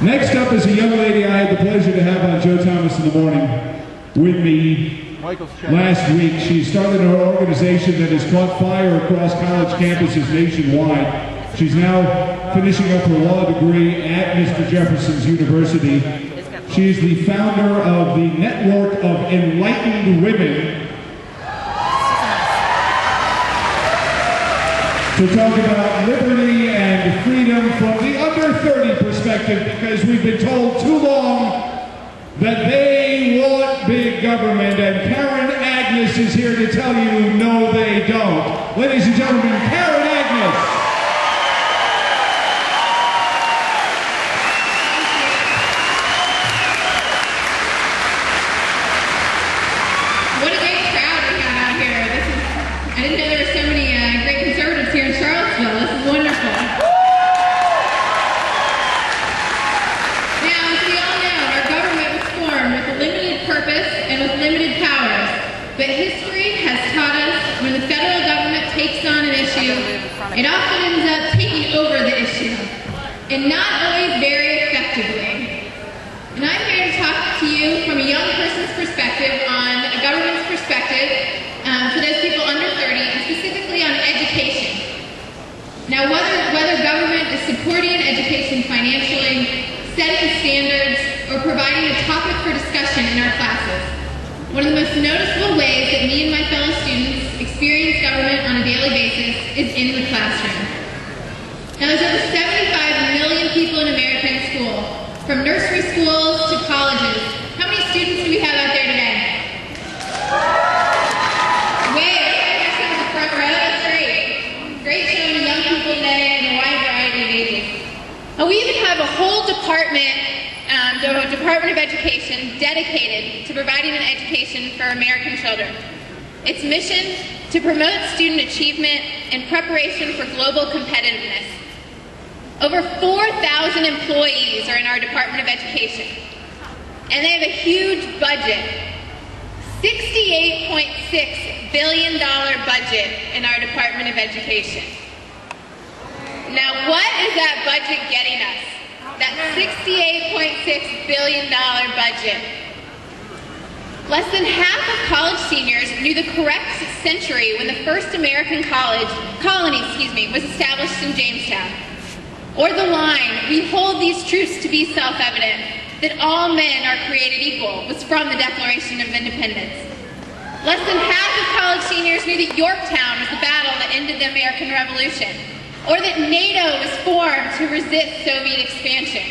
Next up is a young lady I had the pleasure to have on Joe Thomas in the Morning with me last week. She started an organization that has caught fire across college campuses nationwide. She's now finishing up her law degree at Mr. Jefferson's University. She's the founder of the Network of Enlightened Women, to talk about liberty and freedom from the under 30 perspective, because we've been told too long that they want big government, and Karin Agness is here to tell you no they don't. Ladies and gentlemen, Karin Agness. What a great crowd we got out here. I didn't know there were so many great conservatives here in Charlottesville. This is wonderful. Now, as we all know, our government was formed with a limited purpose and with limited powers. But history has taught us when the federal government takes on an issue, it often ends up taking over the issue, and not always very effectively. And I'm here to talk to you from a young person's perspective on a government's perspective for those people under 30, and specifically on education. Now, whether government is supporting education financially, setting standards, or providing a topic for discussion in our classes, one of the most noticeable ways that me and my fellow students experience government on a daily basis is in the classroom. Now, there's over 75 million people in America in school, from nursery schools to colleges. How many students do we have out there today? Way up in the front row. That's great. Great showing young people today in a wide variety of ages. And we even have a whole department, the Department of Education, dedicated to providing an education for American children. Its mission to promote student achievement in preparation for global competitiveness. Over 4,000 employees are in our Department of Education, and they have a huge budget, $68.6 billion budget in our Department of Education. Now, what is that budget getting us? That $68.6 billion budget. Less than half of college seniors knew the correct century when the first American colony was established in Jamestown. Or the line, "We hold these truths to be self-evident, that all men are created equal," was from the Declaration of Independence. Less than half of college seniors knew that Yorktown was the battle that ended the American Revolution, or that NATO was formed to resist Soviet expansion.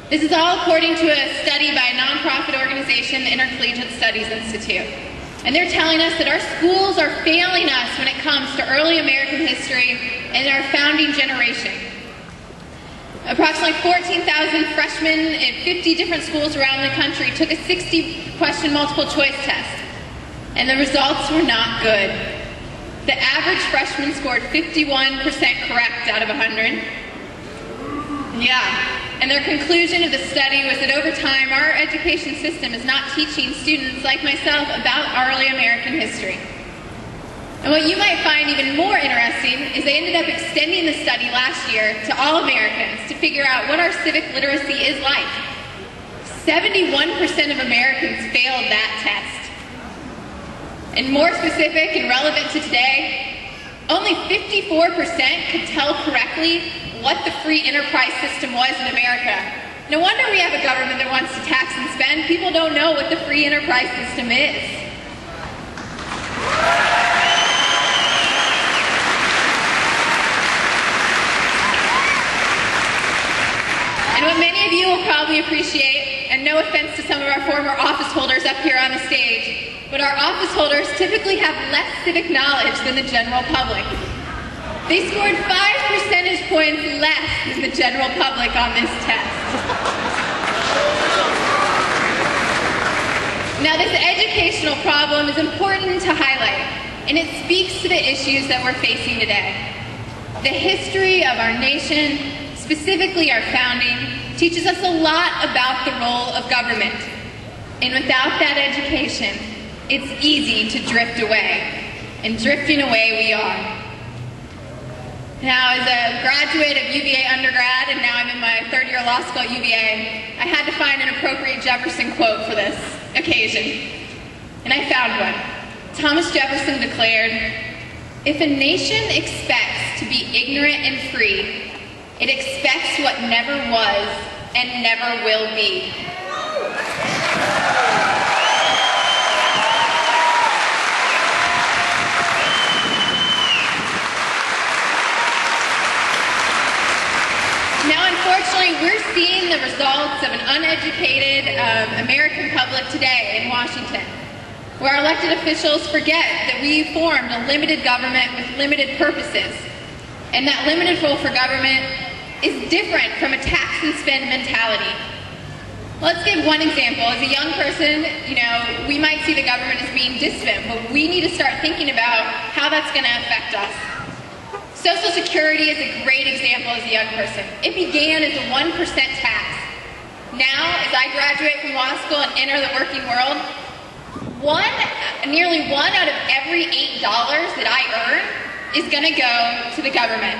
This is all according to a study by a nonprofit organization, the Intercollegiate Studies Institute. And they're telling us that our schools are failing us when it comes to early American history and our founding generation. Approximately 14,000 freshmen in 50 different schools around the country took a 60-question multiple choice test, and the results were not good. The average freshman scored 51% correct out of 100. Yeah, and their conclusion of the study was that over time, our education system is not teaching students like myself about early American history. And what you might find even more interesting is they ended up extending the study last year to all Americans to figure out what our civic literacy is like. 71% of Americans failed that test. And more specific and relevant to today, only 54% could tell correctly what the free enterprise system was in America. No wonder we have a government that wants to tax and spend. People don't know what the free enterprise system is. And what many of you will probably appreciate, and no offense to some of our former office holders up here on the stage, but our office holders typically have less civic knowledge than the general public. They scored 5 percentage points less than the general public on this test. Now, this educational problem is important to highlight, and it speaks to the issues that we're facing today. The history of our nation, specifically our founding, teaches us a lot about the role of government. And without that education, it's easy to drift away. And drifting away we are. Now, as a graduate of UVA undergrad, and now I'm in my third year of law school at UVA, I had to find an appropriate Jefferson quote for this occasion. And I found one. Thomas Jefferson declared, "If a nation expects to be ignorant and free, it expects what never was and never will be." Now, unfortunately, we're seeing the results of an uneducated American public today in Washington, where our elected officials forget that we formed a limited government with limited purposes, and that limited role for government is different from a tax and spend mentality. Let's give one example. As a young person, we might see the government as being distant, but we need to start thinking about how that's going to affect us. Social Security is a great example as a young person. It began as a 1% tax. Now, as I graduate from law school and enter the working world, nearly one out of every $8 that I earn is going to go to the government.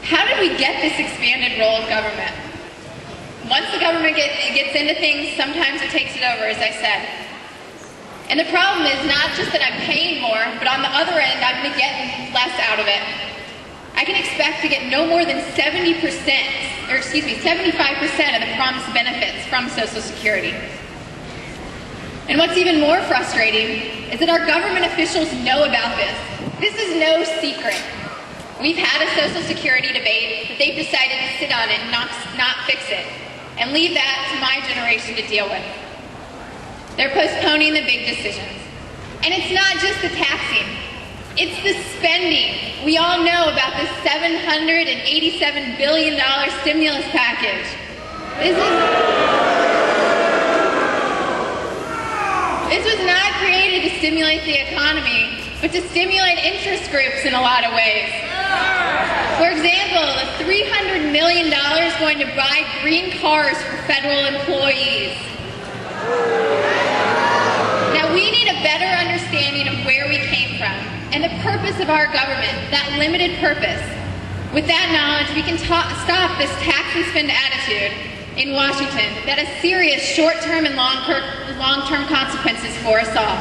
How did we get this expanded role of government? Once the government gets into things, sometimes it takes it over, as I said. And the problem is not just that I'm paying more, but on the other end, I'm going to get less out of it. I can expect to get no more than 75% of the promised benefits from Social Security. And what's even more frustrating is that our government officials know about this. This is no secret. We've had a Social Security debate, but they've decided to sit on it and not fix it, and leave that to my generation to deal with. They're postponing the big decisions. And it's not just the taxing, it's the spending. We all know about this $787 billion stimulus package. This was not created to stimulate the economy, but to stimulate interest groups in a lot of ways. For example, the $300 million going to buy green cars for federal employees. Now, we need a better understanding of where we came from and the purpose of our government, that limited purpose. With that knowledge, we can stop this tax and spend attitude in Washington that has serious short-term and long-term consequences for us all.